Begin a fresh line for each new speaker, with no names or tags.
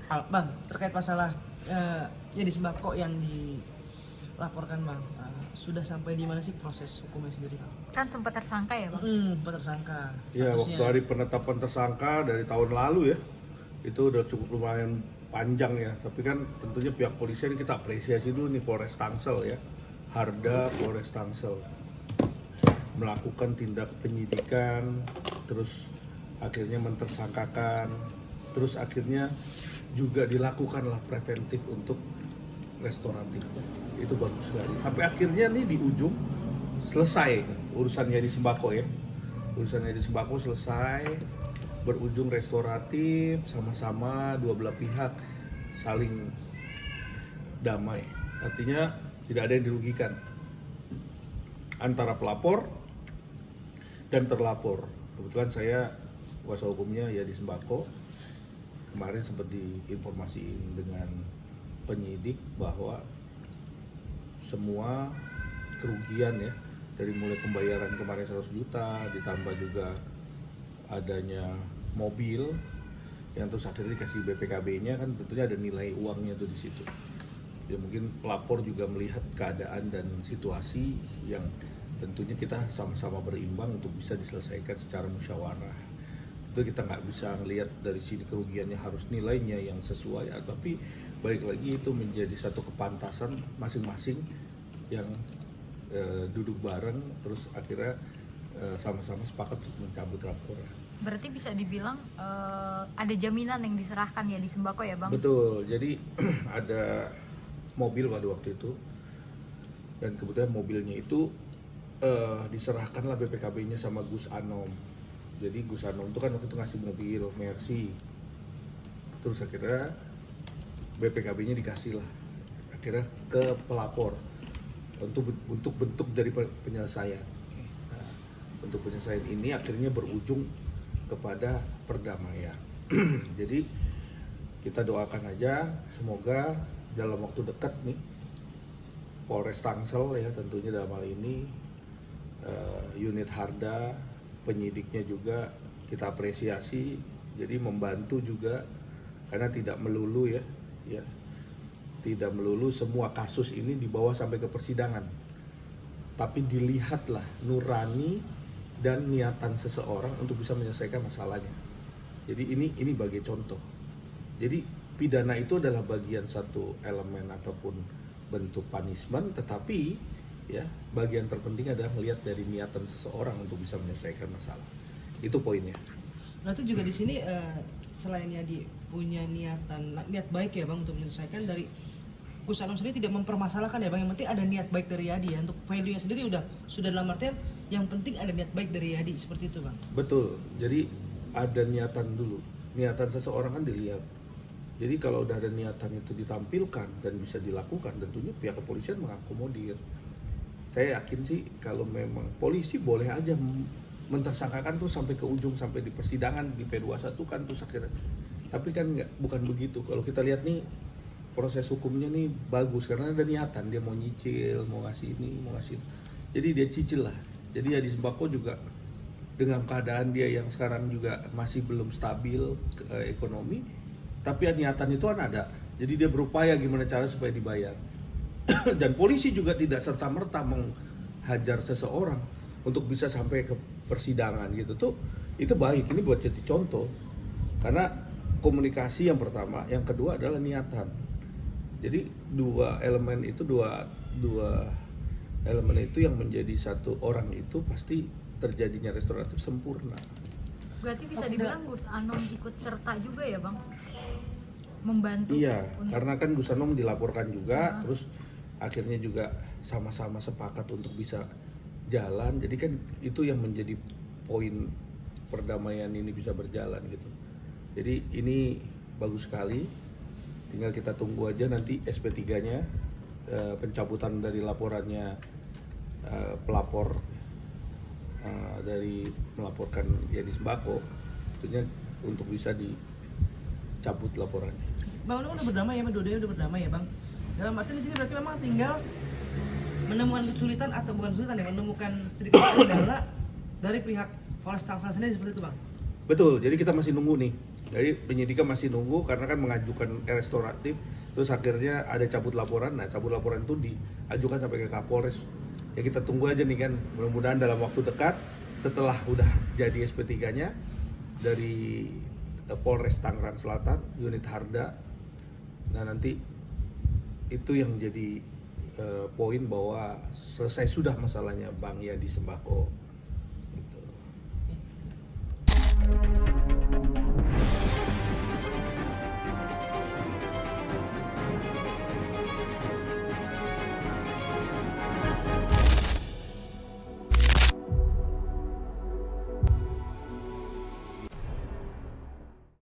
Bang, terkait masalah jadi sembako yang dilaporkan Bang, sudah sampai di mana sih proses hukumnya sendiri Bang?
Kan sempat tersangka ya Bang?
Tersangka.
Ya,
Statusnya.
waktu hari penetapan tersangka dari tahun lalu ya, itu udah cukup lumayan panjang ya. Tapi kan tentunya pihak polisian kita apresiasi dulu nih Polres Tangsel ya, Harda Polres Tangsel melakukan tindak penyidikan, terus akhirnya mentersangkakan, terus akhirnya juga dilakukanlah preventif untuk restoratif. Itu bagus sekali. Sampai akhirnya nih di ujung selesai urusannya di sembako ya. Urusannya di sembako selesai, berujung restoratif, sama-sama dua belah pihak saling damai. Artinya tidak ada yang dirugikan antara pelapor dan terlapor. Kebetulan saya kuasa hukumnya ya di sembako. Kemarin sempat diinformasiin dengan penyidik bahwa semua kerugian ya, dari mulai pembayaran kemarin 100 juta ditambah juga adanya mobil yang terus akhirnya dikasih BPKB-nya, kan tentunya ada nilai uangnya tuh di situ. Ya mungkin pelapor juga melihat keadaan dan situasi yang tentunya kita sama-sama berimbang untuk bisa diselesaikan secara musyawarah. Tentu kita nggak bisa ngelihat dari sini kerugiannya harus nilainya yang sesuai, tapi balik lagi itu menjadi satu kepantasan masing-masing yang duduk bareng terus akhirnya sama-sama sepakat untuk mencabut laporan.
Berarti bisa dibilang ada jaminan yang diserahkan ya di sembako ya Bang?
Betul, jadi ada mobil pada waktu itu dan kebetulan mobilnya itu diserahkanlah BPKB-nya sama Gus Anom. Jadi Gus Anom itu kan waktu itu ngasih mobil Mercy, terus akhirnya BPKB-nya dikasih lah akhirnya ke pelapor untuk bentuk dari penyelesaian. Nah, bentuk penyelesaian ini akhirnya berujung kepada perdamaian. Jadi kita doakan aja semoga dalam waktu dekat nih Polres Tangsel ya tentunya dalam hal ini unit Harda, penyidiknya juga kita apresiasi, jadi membantu juga karena tidak melulu ya tidak melulu semua kasus ini dibawa sampai ke persidangan, tapi dilihatlah nurani dan niatan seseorang untuk bisa menyelesaikan masalahnya. Jadi ini sebagai contoh. Jadi pidana itu adalah bagian satu elemen ataupun bentuk punishment, tetapi ya bagian terpenting adalah melihat dari niatan seseorang untuk bisa menyelesaikan masalah. Itu poinnya.
Berarti juga di sini selain Yadi punya niat baik ya Bang untuk menyelesaikan, dari Gus Anom sendiri tidak mempermasalahkan ya Bang, yang penting ada niat baik dari Yadi ya. Untuk value-nya sendiri sudah dalam artian yang penting ada niat baik dari Yadi, seperti itu Bang.
Betul. Jadi ada niatan dulu. Niatan seseorang kan dilihat. Jadi kalau udah ada niatan itu ditampilkan dan bisa dilakukan, tentunya pihak kepolisian mengakomodir. Saya yakin sih kalau memang polisi boleh aja mentersangkakan tuh sampai ke ujung, sampai di persidangan di P21 kan tuh akhirnya. Tapi kan bukan begitu. Kalau kita lihat nih proses hukumnya nih bagus karena ada niatan, dia mau nyicil, mau ngasih ini, mau ngasih itu. Jadi dia cicil lah. Jadi ya di sembako juga dengan keadaan dia yang sekarang juga masih belum stabil ekonomi, tapi niatan itu kan ada. Jadi dia berupaya gimana cara supaya dibayar. Dan polisi juga tidak serta-merta menghajar seseorang untuk bisa sampai ke persidangan gitu tuh. Itu baik, ini buat jadi contoh. Karena komunikasi yang pertama, yang kedua adalah niatan. Jadi dua elemen itu yang menjadi satu orang itu pasti terjadinya restoratif sempurna.
Berarti bisa dibilang Gus Anom ikut serta juga ya Bang? Membantu?
Iya, karena kan Gus Anom dilaporkan juga, terus akhirnya juga sama-sama sepakat untuk bisa jalan. Jadi kan itu yang menjadi poin perdamaian ini bisa berjalan gitu. Jadi ini bagus sekali. Tinggal kita tunggu aja nanti SP3-nya, pencabutan dari laporannya pelapor dari melaporkan ya di sembako, tentunya untuk bisa dicabut laporannya.
Bang, udah berdamai ya, dua-duanya udah berdamai ya Bang. Dalam arti di sini berarti memang tinggal menemukan kesulitan atau bukan kesulitan ya, menemukan sedikit kendala dari pihak Polres Tangsel sendiri, seperti itu Bang.
Betul, jadi kita masih nunggu nih. Jadi penyidikan masih nunggu karena kan mengajukan restoratif, terus akhirnya ada cabut laporan. Nah, cabut laporan itu diajukan sampai ke Kapolres. Ya kita tunggu aja nih kan, mudah-mudahan dalam waktu dekat setelah udah jadi SP3-nya dari Polres Tangerang Selatan, unit Harda. Nah, nanti itu yang jadi poin bahwa selesai sudah masalahnya Bang Yadi Sembako.